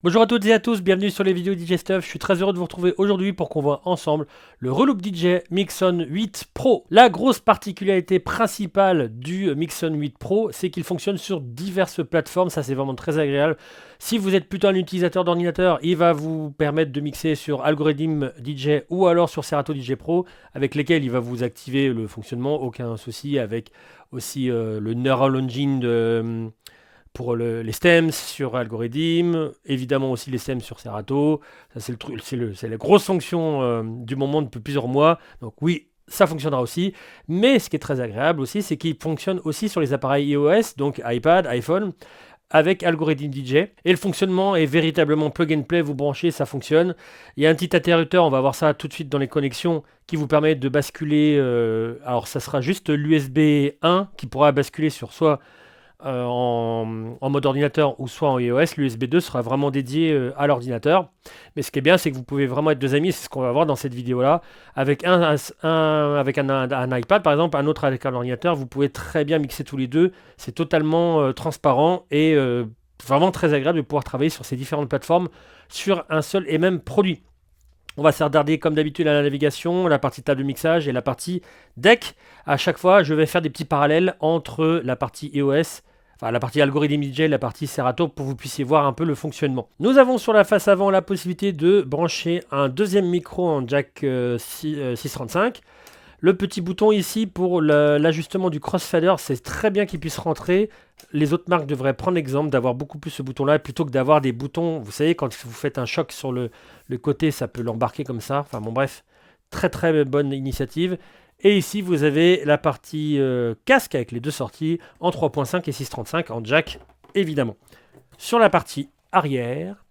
Bonjour à toutes et à tous, bienvenue sur les vidéos DJ Stuff. Je suis très heureux de vous retrouver aujourd'hui pour qu'on voit ensemble le Reloop DJ Mixon 8 Pro. La grosse particularité principale du Mixon 8 Pro, c'est qu'il fonctionne sur diverses plateformes. Ça, c'est vraiment très agréable. Si vous êtes plutôt un utilisateur d'ordinateur, il va vous permettre de mixer sur Algorithm DJ ou alors sur Serato DJ Pro, avec lesquels il va vous activer le fonctionnement. Aucun souci avec aussi le Neural Engine pour les stems sur Algorithm, évidemment aussi les stems sur Serato. Ça, c'est le truc, c'est la grosse fonction du moment depuis plusieurs mois. Donc oui, ça fonctionnera aussi. Mais ce qui est très agréable aussi, c'est qu'il fonctionne aussi sur les appareils iOS, donc iPad, iPhone, avec Algorithm DJ. Et le fonctionnement est véritablement plug and play. Vous branchez, ça fonctionne. Il y a un petit interrupteur, on va voir ça tout de suite dans les connexions, qui vous permet de basculer. Alors ça sera juste l'USB 1 qui pourra basculer sur soit en mode ordinateur ou soit en iOS. L'USB 2 sera vraiment dédié à l'ordinateur. Mais ce qui est bien, c'est que vous pouvez vraiment être deux amis, c'est ce qu'on va voir dans cette vidéo-là. Avec avec un iPad, par exemple, un autre avec un ordinateur, vous pouvez très bien mixer tous les deux. C'est totalement transparent et vraiment très agréable de pouvoir travailler sur ces différentes plateformes sur un seul et même produit. On va se regarder comme d'habitude à la navigation, la partie table de mixage et la partie deck. À chaque fois, je vais faire des petits parallèles entre la partie iOS, enfin la partie algorithme DJ et la partie Serato pour que vous puissiez voir un peu le fonctionnement. Nous avons sur la face avant la possibilité de brancher un deuxième micro en jack 635. Le petit bouton ici pour l'ajustement du crossfader, c'est très bien qu'il puisse rentrer. Les autres marques devraient prendre l'exemple d'avoir beaucoup plus ce bouton-là plutôt que d'avoir des boutons. Vous savez, quand vous faites un choc sur le côté, ça peut l'embarquer comme ça. Enfin bon, bref, très très bonne initiative. Et ici, vous avez la partie casque avec les deux sorties en 3.5 et 6.35 en jack, évidemment. Sur la partie arrière,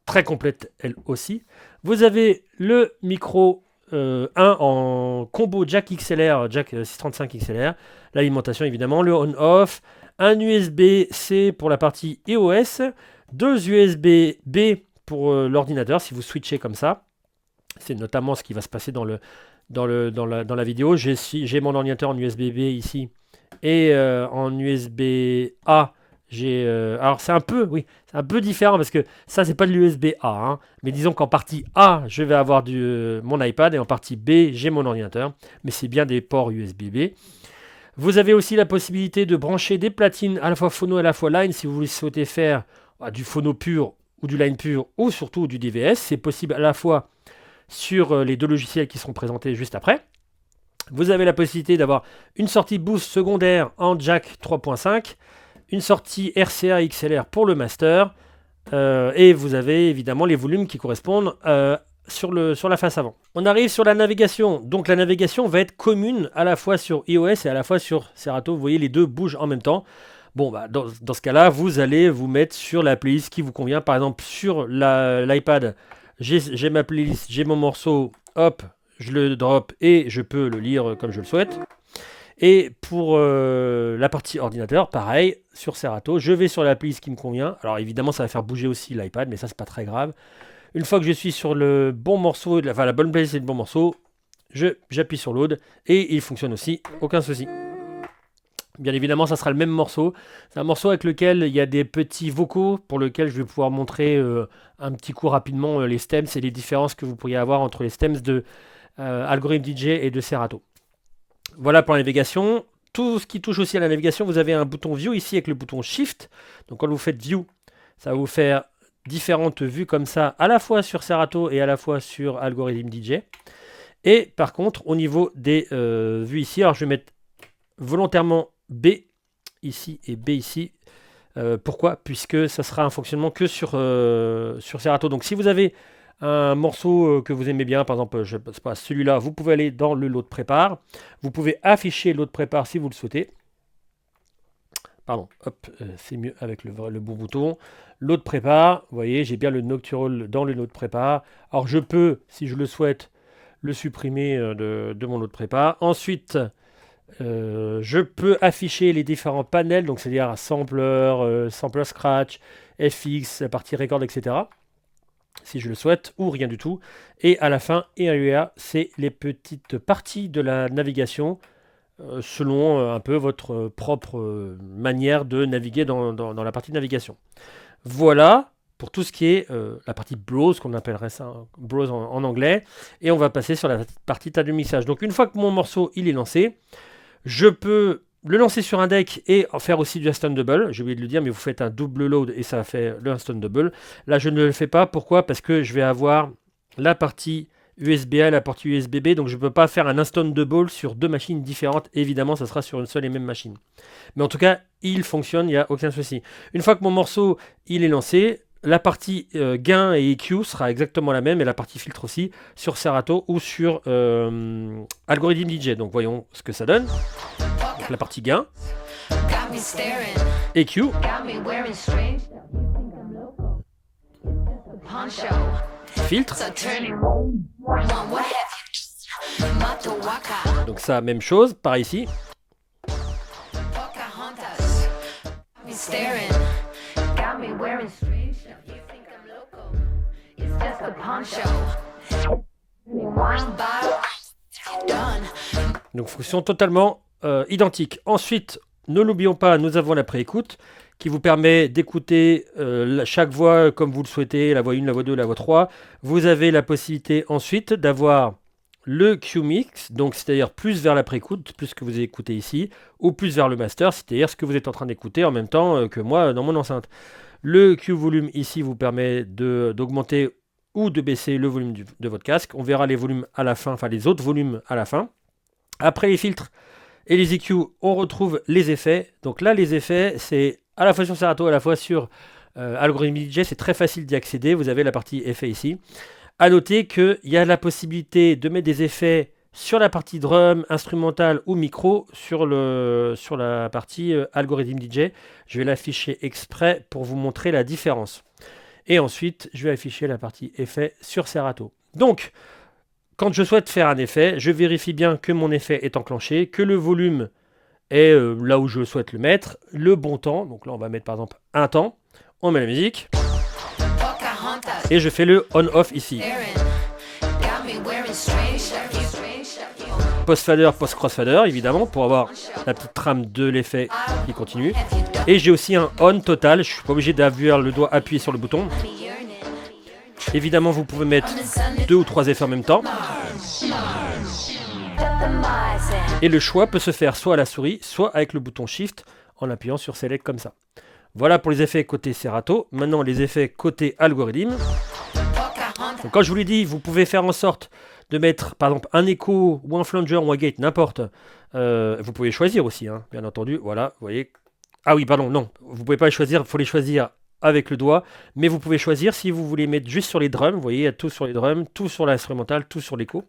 très complète elle aussi, vous avez le micro 1 en combo jack XLR, jack 635 XLR, l'alimentation évidemment, le on-off, un USB-C pour la partie iOS, deux USB-B pour l'ordinateur si vous switchez comme ça. C'est notamment ce qui va se passer dans la vidéo. J'ai mon ordinateur en USB-B ici et en USB-A. Alors c'est un peu, oui, c'est un peu différent parce que ça c'est pas de l'USB-A, hein, mais disons qu'en partie A je vais avoir mon iPad et en partie B j'ai mon ordinateur, mais c'est bien des ports USB-B. Vous avez aussi la possibilité de brancher des platines à la fois phono et à la fois line si vous souhaitez faire du phono pur ou du line pur ou surtout du DVS. C'est possible à la fois sur les deux logiciels qui seront présentés juste après. Vous avez la possibilité d'avoir une sortie boost secondaire en jack 3.5, une sortie RCA XLR pour le master, et vous avez évidemment les volumes qui correspondent sur la face avant. On arrive sur la navigation. Donc la navigation va être commune à la fois sur iOS et à la fois sur Serato. Vous voyez, les deux bougent en même temps. Bon, bah, dans ce cas-là, vous allez vous mettre sur la playlist qui vous convient. Par exemple, sur l'iPad, j'ai ma playlist, j'ai mon morceau, hop, je le drop et je peux le lire comme je le souhaite. Et pour la partie ordinateur, pareil, sur Serato, je vais sur la playlist qui me convient. Alors évidemment, ça va faire bouger aussi l'iPad, mais ça, c'est pas très grave. Une fois que je suis sur le bon morceau, enfin la bonne playlist et le bon morceau, j'appuie sur load et il fonctionne aussi, aucun souci. Bien évidemment, ça sera le même morceau. C'est un morceau avec lequel il y a des petits vocaux pour lesquels je vais pouvoir montrer un petit coup rapidement les stems et les différences que vous pourriez avoir entre les stems de Algorithm DJ et de Serato. Voilà pour la navigation. Tout ce qui touche aussi à la navigation, vous avez un bouton View ici avec le bouton Shift. Donc quand vous faites View, ça va vous faire différentes vues comme ça, à la fois sur Serato et à la fois sur Algorithm DJ. Et par contre, au niveau des vues ici, alors je vais mettre volontairement B ici et B ici. Pourquoi? Puisque ça sera un fonctionnement que sur Serato. Donc si vous avez un morceau que vous aimez bien, par exemple, je sais pas, celui-là, vous pouvez aller dans le lot de prépare. Vous pouvez afficher le lot de prépare si vous le souhaitez. Pardon, hop, c'est mieux avec le bon bouton. Lot de prépare, vous voyez, j'ai bien le Noctural dans le lot de prépare. Alors je peux, si je le souhaite, le supprimer de mon lot de prépare. Ensuite, je peux afficher les différents panels, donc c'est-à-dire sampler, sampler scratch, FX, la partie record, etc. Si je le souhaite, ou rien du tout. Et à la fin, EAUA, c'est les petites parties de la navigation, selon un peu votre propre manière de naviguer dans la partie de navigation. Voilà pour tout ce qui est la partie browse, qu'on appellerait ça, hein, browse en anglais, et on va passer sur la partie table de mixage. Donc une fois que mon morceau il est lancé, je peux le lancer sur un deck et en faire aussi du instant double. J'ai oublié de le dire, mais vous faites un double load et ça fait le instant double. Là je ne le fais pas, pourquoi? Parce que je vais avoir la partie USB-A, la partie USB-B, donc je ne peux pas faire un instant double sur deux machines différentes. Évidemment, ça sera sur une seule et même machine. Mais en tout cas, il fonctionne, il n'y a aucun souci. Une fois que mon morceau il est lancé, la partie gain et EQ sera exactement la même, et la partie filtre aussi, sur Serato ou sur Algorithm DJ. Donc voyons ce que ça donne. Donc la partie gain, EQ, filtre. Donc ça, même chose, par ici. Donc fonction totalement identique. Ensuite, ne l'oublions pas, nous avons la pré-écoute qui vous permet d'écouter chaque voix comme vous le souhaitez, la voix 1, la voix 2, la voix 3. Vous avez la possibilité ensuite d'avoir le Q-Mix, donc c'est-à-dire plus vers la pré-écoute, plus que vous écoutez ici, ou plus vers le master, c'est-à-dire ce que vous êtes en train d'écouter en même temps que moi dans mon enceinte. Le Q-Volume ici vous permet d'augmenter ou de baisser le volume de votre casque. On verra les volumes à la fin, enfin les autres volumes à la fin. Après les filtres et les EQ, on retrouve les effets. Donc là, les effets, c'est à la fois sur Serato, à la fois sur Algorithm DJ, c'est très facile d'y accéder. Vous avez la partie effets ici. A noter qu'il y a la possibilité de mettre des effets sur la partie drum, instrumental ou micro sur la partie Algorithm DJ. Je vais l'afficher exprès pour vous montrer la différence. Et ensuite, je vais afficher la partie effet sur Serato. Donc, quand je souhaite faire un effet, je vérifie bien que mon effet est enclenché, que le volume est là où je souhaite le mettre, le bon temps. Donc là, on va mettre par exemple un temps. On met la musique. Et je fais le on-off ici. Post-fader, post-crossfader, évidemment, pour avoir la petite trame de l'effet qui continue. Et j'ai aussi un on total. Je ne suis pas obligé d'avoir le doigt appuyé sur le bouton. Évidemment, vous pouvez mettre 2 ou 3 effets en même temps. Et le choix peut se faire soit à la souris, soit avec le bouton Shift en appuyant sur Select comme ça. Voilà pour les effets côté Serato. Maintenant, les effets côté Algorithm. Donc, quand je vous l'ai dit, vous pouvez faire en sorte de mettre, par exemple, un écho ou un flanger ou un gate, n'importe. Vous pouvez choisir aussi, hein, bien entendu. Voilà, vous voyez. Ah oui, pardon, non. Vous pouvez pas les choisir, il faut les choisir avec le doigt. Mais vous pouvez choisir si vous voulez mettre juste sur les drums. Vous voyez, il y a tout sur les drums, tout sur l'instrumental, tout sur l'écho.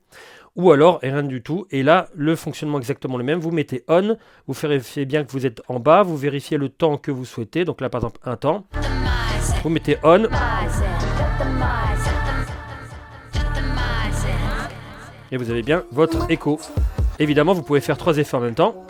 Ou alors rien du tout. Et là, le fonctionnement est exactement le même. Vous mettez on, vous vérifiez bien que vous êtes en bas, vous vérifiez le temps que vous souhaitez. Donc là, par exemple, un temps. Vous mettez on. Et vous avez bien votre écho. Évidemment, vous pouvez faire 3 effets en même temps.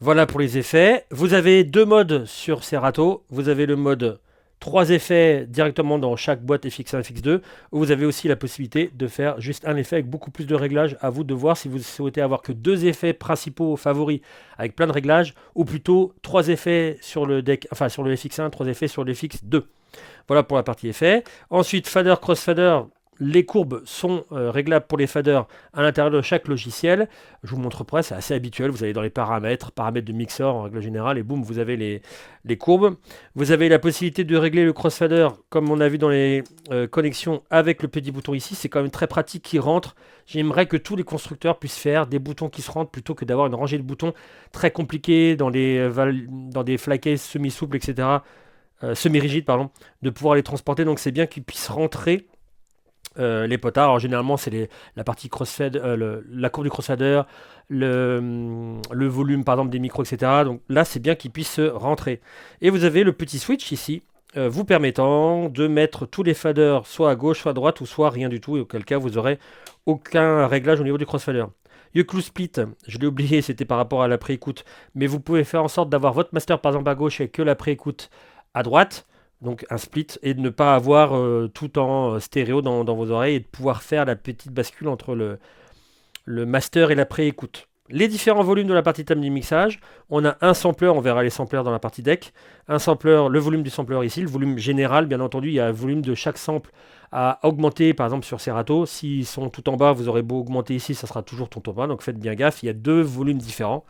Voilà pour les effets. Vous avez 2 modes sur Serato. Vous avez le mode 3 effets directement dans chaque boîte FX1, FX2. Où vous avez aussi la possibilité de faire juste un effet avec beaucoup plus de réglages. À vous de voir si vous souhaitez avoir que 2 effets principaux favoris avec plein de réglages. Ou plutôt 3 effets sur le deck, enfin sur le FX1, 3 effets sur le FX2. Voilà pour la partie effet. Ensuite, fader, crossfader. Les courbes sont réglables pour les faders à l'intérieur de chaque logiciel. Je vous montre pas, c'est assez habituel. Vous allez dans les paramètres de mixeur en règle générale, et boum, vous avez les courbes. Vous avez la possibilité de régler le crossfader, comme on a vu dans les connexions, avec le petit bouton ici. C'est quand même très pratique qui rentre. J'aimerais que tous les constructeurs puissent faire des boutons qui se rentrent plutôt que d'avoir une rangée de boutons très compliqués dans des flycases semi-souples, etc. Semi-rigides, pardon, de pouvoir les transporter. Donc c'est bien qu'ils puissent rentrer les potards. Alors généralement c'est la partie crossfade, la courbe du crossfader, le volume par exemple des micros, etc. Donc là c'est bien qu'ils puissent rentrer. Et vous avez le petit switch ici vous permettant de mettre tous les faders soit à gauche, soit à droite, ou soit rien du tout, et auquel cas vous aurez aucun réglage au niveau du crossfader. Yoclou Split, je l'ai oublié, c'était par rapport à la pré-écoute, mais vous pouvez faire en sorte d'avoir votre master par exemple à gauche et que la pré-écoute à droite. Donc un split, et de ne pas avoir tout en stéréo dans vos oreilles, et de pouvoir faire la petite bascule entre le master et la pré-écoute. Les différents volumes de la partie table du mixage, on a un sampler, on verra les samplers dans la partie deck, un sampler, le volume du sampler ici, le volume général, bien entendu, il y a le volume de chaque sample à augmenter, par exemple sur Serato, s'ils sont tout en bas, vous aurez beau augmenter ici, ça sera toujours tout en bas, donc faites bien gaffe, il y a 2 volumes différents,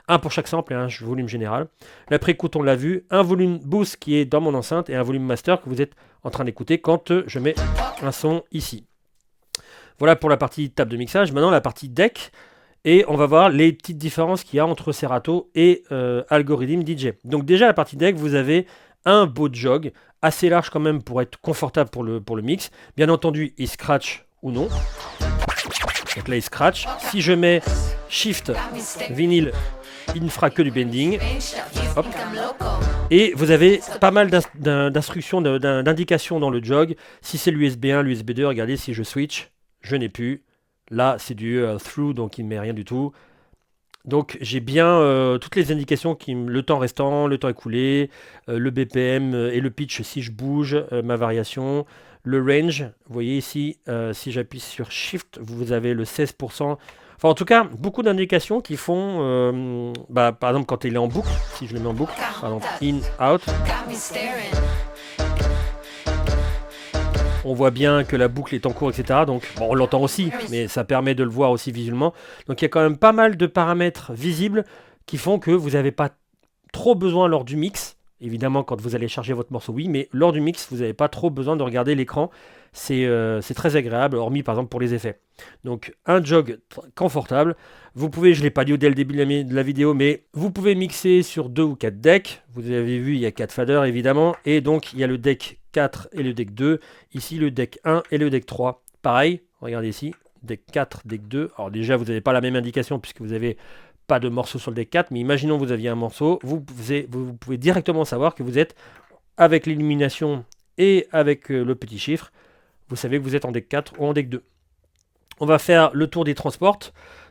un pour chaque sample et un volume général. La pré-écoute, on l'a vu, un volume boost qui est dans mon enceinte et un volume master que vous êtes en train d'écouter quand je mets un son ici. Voilà pour la partie table de mixage, maintenant la partie deck. Et on va voir les petites différences qu'il y a entre Serato et Algorithm DJ. Donc déjà, la partie deck, vous avez un beau jog, assez large quand même pour être confortable pour le mix. Bien entendu, il scratch ou non. Donc là, il scratch. Si je mets Shift vinyle, il ne fera que du bending. Hop. Et vous avez pas mal d'instructions, d'indications dans le jog. Si c'est l'USB 1, l'USB 2, regardez, si je switch, je n'ai plus. Là, c'est du through, donc il ne met rien du tout. Donc j'ai bien toutes les indications, le temps restant, le temps écoulé, le BPM et le pitch si je bouge, ma variation, le range. Vous voyez ici, si j'appuie sur Shift, vous avez le 16%. Enfin, en tout cas, beaucoup d'indications qui font, par exemple, quand il est en boucle, si je le mets en boucle, par exemple, in, out. On voit bien que la boucle est en cours, etc. Donc, bon, on l'entend aussi, mais ça permet de le voir aussi visuellement. Donc, il y a quand même pas mal de paramètres visibles qui font que vous n'avez pas trop besoin lors du mix. Évidemment, quand vous allez charger votre morceau, oui, mais lors du mix, vous n'avez pas trop besoin de regarder l'écran. C'est très agréable, hormis par exemple pour les effets. Donc, un jog confortable. Vous pouvez, je ne l'ai pas dit au dès le début de la vidéo, mais vous pouvez mixer sur 2 ou 4 decks. Vous avez vu, il y a 4 faders évidemment. Et donc, il y a le deck 4 et le deck 2. Ici, le deck 1 et le deck 3. Pareil, regardez ici, deck 4, deck 2. Alors déjà, vous n'avez pas la même indication puisque vous n'avez pas de morceau sur le deck 4. Mais imaginons que vous aviez un morceau. Vous pouvez directement savoir que vous êtes avec l'illumination et avec le petit chiffre. Vous savez que vous êtes en deck 4 ou en deck 2. On va faire le tour des transports.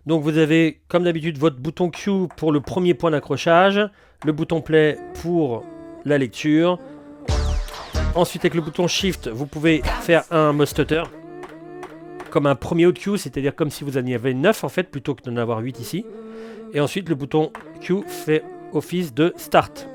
Donc vous avez, comme d'habitude, votre bouton Q pour le premier point d'accrochage, le bouton Play pour la lecture. Ensuite, avec le bouton Shift, vous pouvez faire un mode stutter, comme un premier haut Q, c'est-à-dire comme si vous en aviez 9 en fait, plutôt que d'en avoir 8 ici. Et ensuite, le bouton Q fait office de Start.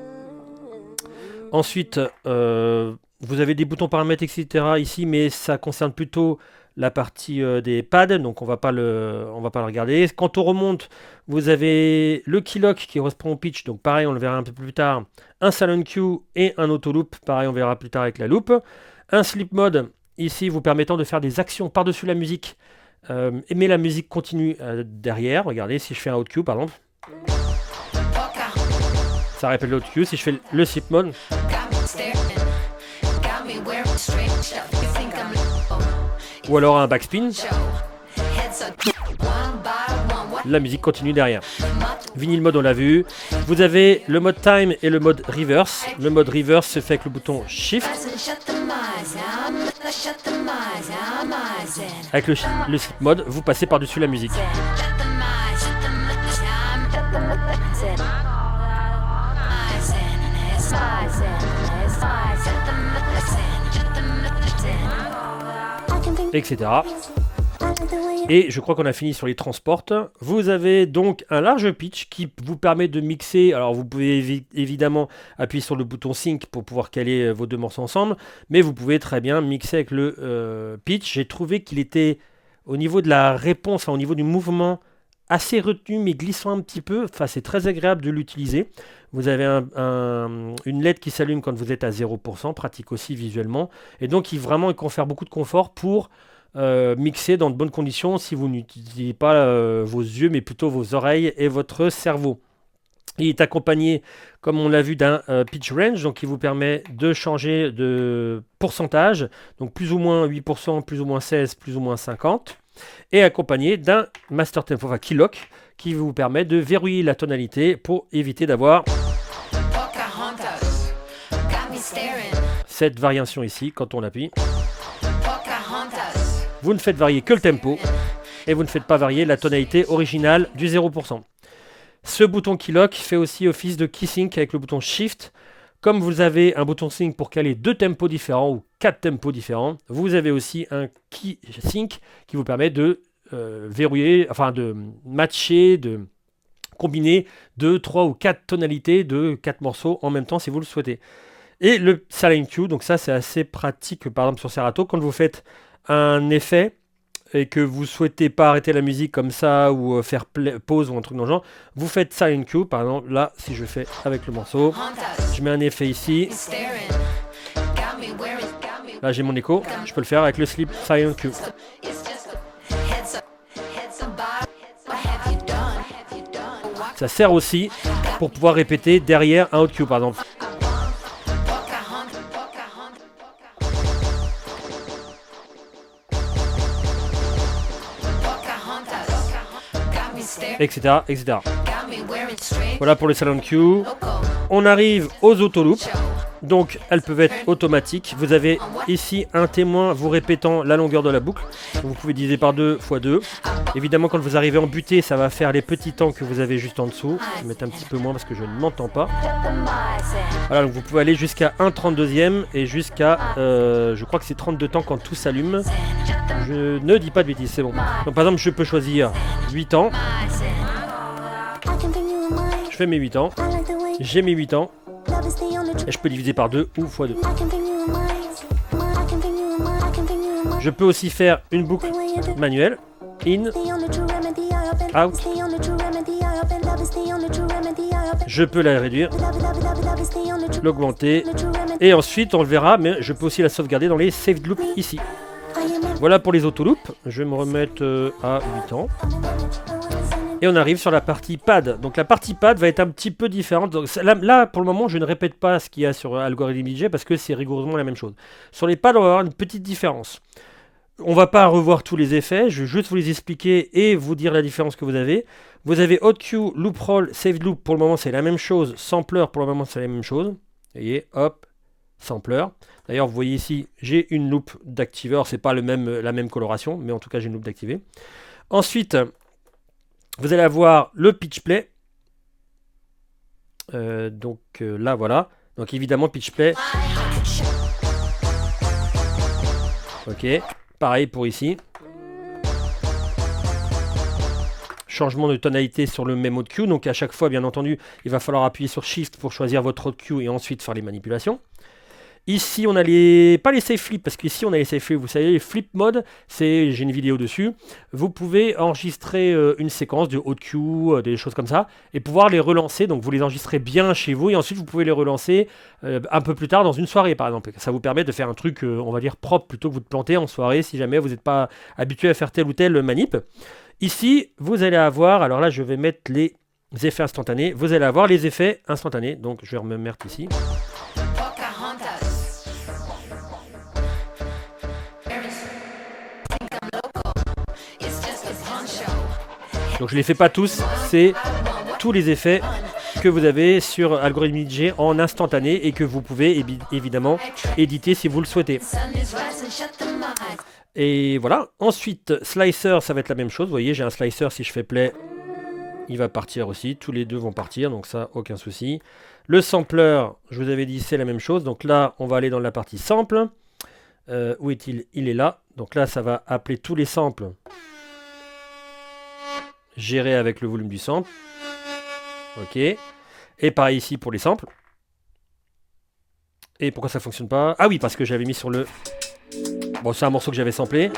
Ensuite, vous avez des boutons paramètres, etc. ici, mais ça concerne plutôt la partie des pads, donc on va pas le regarder. Quand on remonte, vous avez le keylock qui correspond au pitch, donc pareil, on le verra un peu plus tard. Un silent cue et un auto loop, pareil, on verra plus tard avec la loop. Un sleep mode, ici, vous permettant de faire des actions par-dessus la musique, mais la musique continue derrière. Regardez, si je fais un out cue, par exemple, ça répète l'out cue. Si je fais le sleep mode, ou alors un backspin, la musique continue derrière. Vinyl mode, on l'a vu. Vous avez le mode time et le mode reverse. Le mode reverse se fait avec le bouton shift. Avec le skip mode, vous passez par-dessus la musique. Etc. Et je crois qu'on a fini sur les transports. Vous avez donc un large pitch qui vous permet de mixer. Alors vous pouvez évidemment appuyer sur le bouton sync pour pouvoir caler vos deux morceaux ensemble, mais vous pouvez très bien mixer avec le pitch. J'ai trouvé qu'il était au niveau de la réponse, au niveau du mouvement, assez retenu mais glissant un petit peu. Enfin, c'est très agréable de l'utiliser. Vous avez une LED qui s'allume quand vous êtes à 0%, pratique aussi visuellement. Et donc, il confère beaucoup de confort pour mixer dans de bonnes conditions si vous n'utilisez pas vos yeux, mais plutôt vos oreilles et votre cerveau. Il est accompagné, comme on l'a vu, d'un pitch range, donc qui vous permet de changer de pourcentage, donc plus ou moins 8%, plus ou moins 16%, plus ou moins 50%, et accompagné d'un master tempo, enfin keylock, qui vous permet de verrouiller la tonalité pour éviter d'avoir cette variation ici quand on appuie. Vous ne faites varier que le tempo et vous ne faites pas varier la tonalité originale du 0%. Ce bouton keylock fait aussi office de key sync avec le bouton shift. Comme vous avez un bouton sync pour caler 2 tempos différents ou 4 tempos différents, vous avez aussi un key sync qui vous permet de verrouiller, enfin de matcher, de combiner 2, 3 ou 4 tonalités de 4 morceaux en même temps si vous le souhaitez. Et le Silent Q, donc ça c'est assez pratique par exemple sur Serato, quand vous faites un effet et que vous souhaitez pas arrêter la musique comme ça ou faire pause ou un truc dans le genre, vous faites Silent Q, par exemple là si je fais avec le morceau, je mets un effet ici, là j'ai mon écho, je peux le faire avec le Sleep Silent Q. Ça sert aussi pour pouvoir répéter derrière un autre cue par exemple. Etc, etc. Voilà pour les Silent Q. On arrive aux autoloops. Donc elles peuvent être automatiques. Vous avez ici un témoin vous répétant la longueur de la boucle. Vous pouvez diviser par 2 x 2. Évidemment quand vous arrivez en butée, ça va faire les petits temps que vous avez juste en dessous. Je vais mettre un petit peu moins parce que je ne m'entends pas. Voilà, donc vous pouvez aller jusqu'à 1/32e et jusqu'à je crois que c'est 32 temps quand tout s'allume. Je ne dis pas de bêtises, c'est bon. Donc par exemple je peux choisir 8 ans. Je fais mes 8 ans. J'ai mes 8 ans. Et je peux diviser par 2 ou x 2. Je peux aussi faire une boucle manuelle. In, out. Je peux la réduire, l'augmenter. Et ensuite, on le verra, mais je peux aussi la sauvegarder dans les saved loops ici. Voilà pour les autoloops. Je vais me remettre à 8 ans. Et on arrive sur la partie pad. Donc la partie pad va être un petit peu différente. Donc, là, pour le moment, je ne répète pas ce qu'il y a sur Algorithm DJ parce que c'est rigoureusement la même chose. Sur les pads, on va avoir une petite différence. On va pas revoir tous les effets. Je vais juste vous les expliquer et vous dire la différence que vous avez. Vous avez Hot Cue, Loop Roll, Saved Loop. Pour le moment, c'est la même chose. Sampler, pour le moment, c'est la même chose. Vous voyez, hop, Sampler. D'ailleurs, vous voyez ici, j'ai une loop d'activer. C'est pas la même coloration, mais en tout cas, j'ai une loop d'activer. Ensuite, vous allez avoir le pitch play. Là, voilà. Donc évidemment, pitch play. Ok. Pareil pour ici. Changement de tonalité sur le même Hot Cue. Donc à chaque fois, bien entendu, il va falloir appuyer sur Shift pour choisir votre Hot Cue et ensuite faire les manipulations. Ici, on a pas les save flips, parce qu'ici, on a les save flips. Vous savez, les flip mode, j'ai une vidéo dessus. Vous pouvez enregistrer une séquence de Hot Cue, des choses comme ça, et pouvoir les relancer. Donc, vous les enregistrez bien chez vous, et ensuite, vous pouvez les relancer un peu plus tard dans une soirée, par exemple. Ça vous permet de faire un truc, on va dire, propre, plutôt que vous de planter en soirée, si jamais vous n'êtes pas habitué à faire tel ou tel manip. Ici, vous allez avoir, alors là, je vais mettre les effets instantanés. Vous allez avoir les effets instantanés. Donc, je vais me mettre ici. Donc je ne les fais pas tous, c'est tous les effets que vous avez sur Algorithm DJ en instantané et que vous pouvez évidemment éditer si vous le souhaitez. Et voilà. Ensuite, slicer, ça va être la même chose. Vous voyez, j'ai un slicer, si je fais play, il va partir aussi. Tous les deux vont partir, donc ça, aucun souci. Le sampler, je vous avais dit, c'est la même chose. Donc là, on va aller dans la partie sample. Où est-il? Il est là. Donc là, ça va appeler tous les samples. Gérer avec le volume du sample. Ok. Et pareil ici pour les samples. Et pourquoi ça fonctionne pas? Ah oui, parce que j'avais mis sur le... Bon, c'est un morceau que j'avais samplé.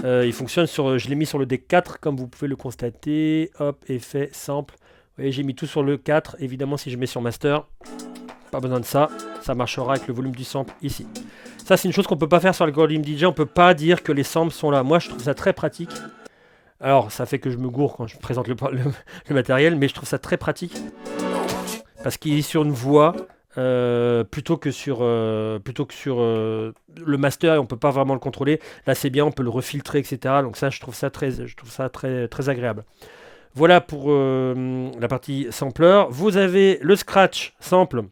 Il fonctionne sur... Je l'ai mis sur le deck 4, comme vous pouvez le constater. Hop, effet, sample. Vous voyez, j'ai mis tout sur le 4. Évidemment, si je mets sur master, pas besoin de ça. Ça marchera avec le volume du sample ici. Ça, c'est une chose qu'on peut pas faire sur l'algorithme DJ. On peut pas dire que les samples sont là. Moi, je trouve ça très pratique. Alors, ça fait que je me gourre quand je présente le matériel, mais je trouve ça très pratique. Parce qu'il est sur une voix plutôt que sur le master, et on peut pas vraiment le contrôler. Là, c'est bien, on peut le refiltrer, etc. Donc ça, je trouve ça très, très agréable. Voilà pour la partie sampler. Vous avez le scratch sample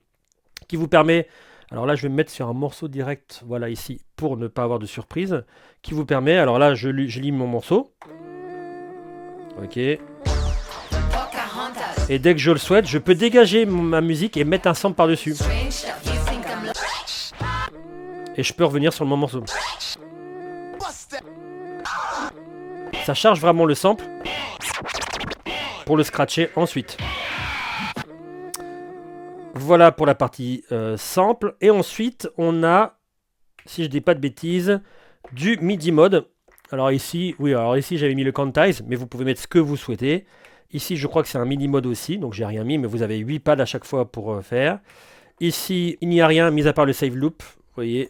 qui vous permet... Alors là, je vais me mettre sur un morceau direct, voilà ici, pour ne pas avoir de surprise, qui vous permet... Alors là, je lis mon morceau. Ok. Et dès que je le souhaite, je peux dégager ma musique et mettre un sample par-dessus. Et je peux revenir sur mon morceau. Ça charge vraiment le sample pour le scratcher ensuite. Voilà pour la partie sample. Et ensuite, on a, si je dis pas de bêtises, du MIDI mode. Alors ici, oui, alors ici j'avais mis le quantize, mais vous pouvez mettre ce que vous souhaitez. Ici, je crois que c'est un MIDI mode aussi, donc j'ai rien mis, mais vous avez 8 pads à chaque fois pour faire. Ici, il n'y a rien, mis à part le save loop. Vous voyez,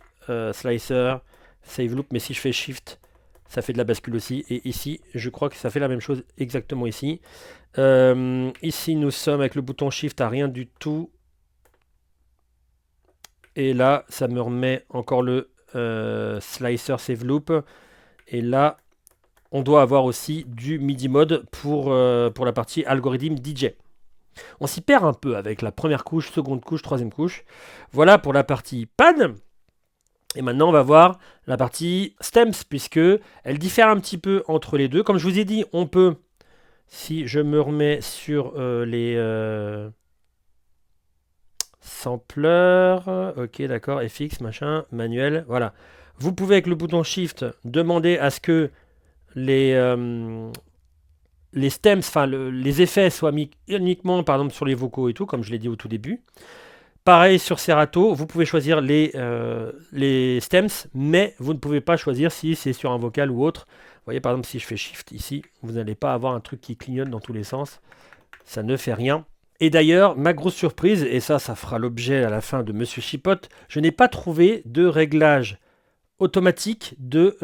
slicer, save loop, mais si je fais shift, ça fait de la bascule aussi. Et ici, je crois que ça fait la même chose exactement ici. Ici, nous sommes avec le bouton shift à rien du tout. Et là, ça me remet encore le slicer save loop. Et là, on doit avoir aussi du MIDI mode pour la partie algorithme DJ. On s'y perd un peu avec la première couche, seconde couche, troisième couche. Voilà pour la partie pad. Et maintenant, on va voir la partie stems, puisque elle diffère un petit peu entre les deux. Comme je vous ai dit, on peut, si je me remets sur les sampleurs, ok, d'accord, FX, machin, manuel, voilà. Vous pouvez, avec le bouton Shift, demander à ce que les stems, enfin les effets soient mis uniquement, par exemple, sur les vocaux et tout, comme je l'ai dit au tout début. Pareil sur Serato, vous pouvez choisir les stems, mais vous ne pouvez pas choisir si c'est sur un vocal ou autre. Vous voyez, par exemple, si je fais Shift ici, vous n'allez pas avoir un truc qui clignote dans tous les sens. Ça ne fait rien. Et d'ailleurs, ma grosse surprise, et ça fera l'objet à la fin de Monsieur Chipote, je n'ai pas trouvé de réglage automatique de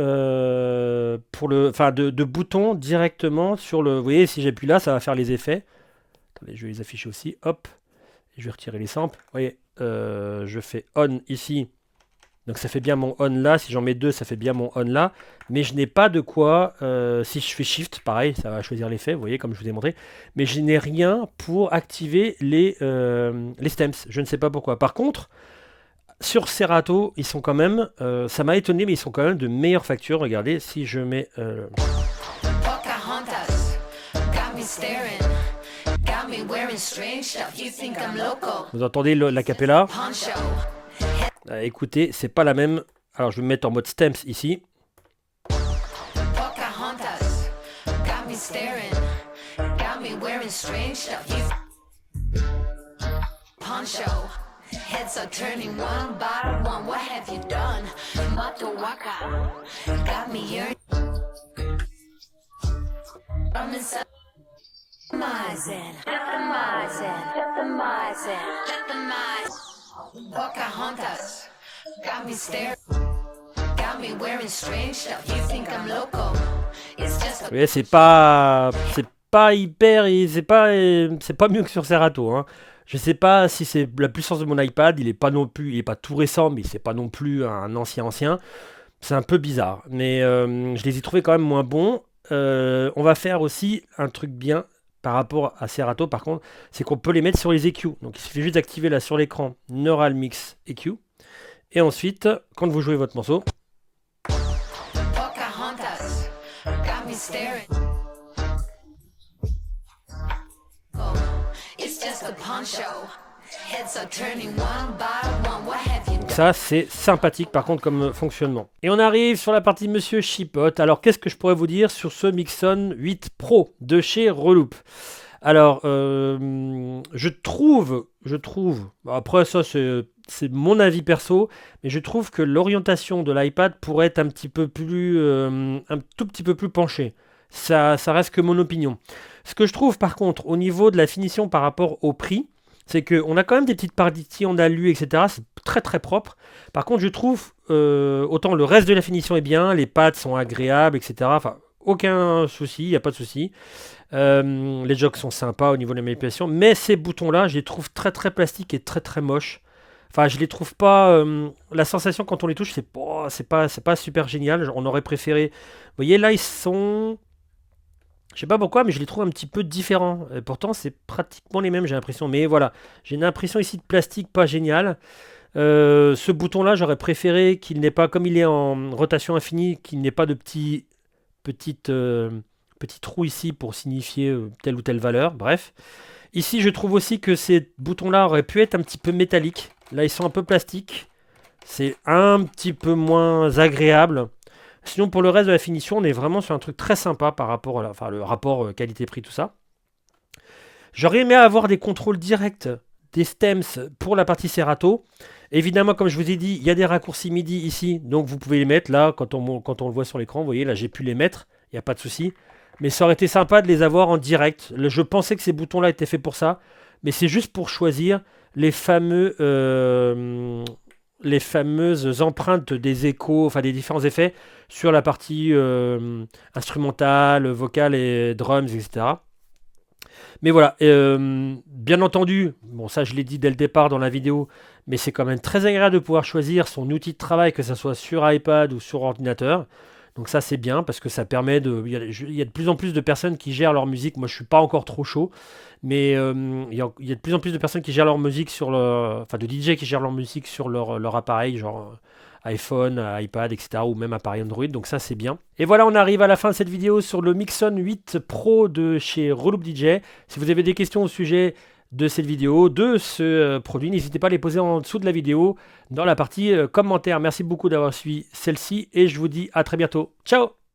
boutons directement sur le... Vous voyez, si j'appuie là, ça va faire les effets. Attendez, je vais les afficher aussi. Hop. Je vais retirer les samples. Vous voyez, je fais on ici. Donc ça fait bien mon on là. Si j'en mets deux, ça fait bien mon on là. Mais je n'ai pas de quoi... si je fais shift, pareil, ça va choisir l'effet. Vous voyez, comme je vous ai montré. Mais je n'ai rien pour activer les stems. Je ne sais pas pourquoi. Par contre... Sur Serato, ils sont quand même, ça m'a étonné, mais ils sont quand même de meilleure facture. Regardez, si je mets... Vous entendez l'acapella? Écoutez, c'est pas la même. Alors, je vais me mettre en mode stems ici. Heads are turning one by one. What have you done? Mato waka got me here. I'm inside. Pocahontas got me staring. Got me wearing strange stuff. You think I'm loco? It's just. Oui, c'est pas hyper, c'est pas mieux que sur Serato, hein. Je sais pas si c'est la puissance de mon iPad, il est pas tout récent, mais c'est pas non plus un ancien. C'est un peu bizarre, mais je les ai trouvés quand même moins bons. On va faire aussi un truc bien par rapport à Serato, par contre, c'est qu'on peut les mettre sur les EQ. Donc il suffit juste d'activer là sur l'écran Neural Mix EQ. Et ensuite, quand vous jouez votre morceau, donc ça c'est sympathique par contre comme fonctionnement. Et on arrive sur la partie Monsieur Chipote. Alors qu'est-ce que je pourrais vous dire sur ce Mixon 8 Pro de chez Reloop? Alors je trouve, après ça c'est mon avis perso, mais je trouve que l'orientation de l'iPad pourrait être un tout petit peu plus penchée. Ça reste que mon opinion. Ce que je trouve par contre au niveau de la finition par rapport au prix, c'est qu'on a quand même des petites parties en alu, etc. C'est très très propre. Par contre, je trouve, autant le reste de la finition est bien, les pads sont agréables, etc. Enfin, aucun souci, il n'y a pas de souci. Les jogs sont sympas au niveau de la manipulation, mais ces boutons-là, je les trouve très très plastiques et très très moches. Enfin, je les trouve pas... la sensation quand on les touche, c'est pas super génial. On aurait préféré... Vous voyez, là, ils sont... Je sais pas pourquoi, mais je les trouve un petit peu différents. Et pourtant, c'est pratiquement les mêmes, j'ai l'impression. Mais voilà, j'ai une impression ici de plastique pas génial. Ce bouton-là, j'aurais préféré qu'il n'ait pas, comme il est en rotation infinie, qu'il n'ait pas de petit trou ici pour signifier telle ou telle valeur. Bref. Ici, je trouve aussi que ces boutons-là auraient pu être un petit peu métalliques. Là, ils sont un peu plastiques. C'est un petit peu moins agréable. Sinon, pour le reste de la finition, on est vraiment sur un truc très sympa par rapport à le rapport qualité-prix, tout ça. J'aurais aimé avoir des contrôles directs des stems pour la partie Serato. Évidemment, comme je vous ai dit, il y a des raccourcis MIDI ici, donc vous pouvez les mettre là, quand on le voit sur l'écran, vous voyez, là j'ai pu les mettre, il n'y a pas de souci. Mais ça aurait été sympa de les avoir en direct. Je pensais que ces boutons-là étaient faits pour ça, mais c'est juste pour choisir les les fameuses empreintes des échos, enfin des différents effets sur la partie instrumentale, vocale et drums, etc. Mais voilà, bien entendu, bon ça je l'ai dit dès le départ dans la vidéo, mais c'est quand même très agréable de pouvoir choisir son outil de travail, que ce soit sur iPad ou sur ordinateur. Donc ça c'est bien parce que ça permet de... Il y a de plus en plus de personnes qui gèrent leur musique. Moi je suis pas encore trop chaud, mais il y a de plus en plus de personnes qui gèrent leur musique sur le... Enfin de DJ qui gèrent leur musique sur leur appareil, genre iPhone, iPad, etc. ou même appareil Android. Donc ça c'est bien. Et voilà, on arrive à la fin de cette vidéo sur le Mixon 8 Pro de chez Reloop DJ. Si vous avez des questions au sujet de cette vidéo, de ce produit, n'hésitez pas à les poser en dessous de la vidéo dans la partie commentaires. Merci beaucoup d'avoir suivi celle-ci et je vous dis à très bientôt. Ciao!